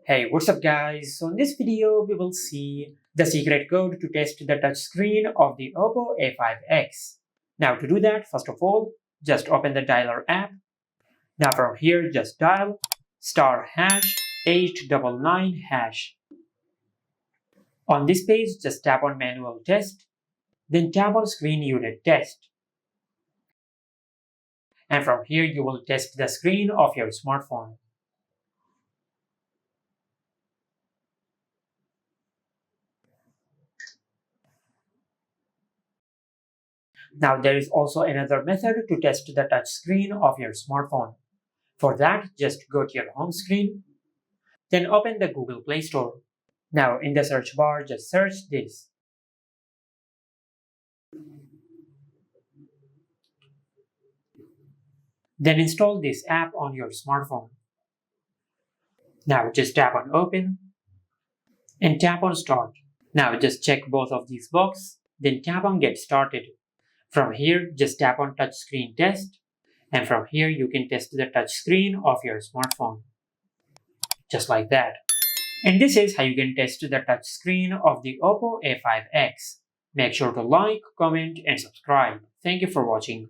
Hey, what's up guys? So in this video, we will see the secret code to test the touchscreen of the Oppo A5x. Now to do that, first of all, just open the dialer app. Now from here, just dial *#899#. On this page, just tap on manual test, then tap on screen unit test. And from here, you will test the screen of your smartphone. Now there is also another method to test the touchscreen of your smartphone. For that, just go to your home screen, then open the Google Play Store. Now in the search bar, just search this. Then install this app on your smartphone. Now just tap on Open and tap on Start. Now just check both of these boxes, then tap on Get Started. From here, just tap on Touchscreen Test, and from here you can test the touchscreen of your smartphone. Just like that. And this is how you can test the touchscreen of the Oppo A5x. Make sure to like, comment, and subscribe. Thank you for watching.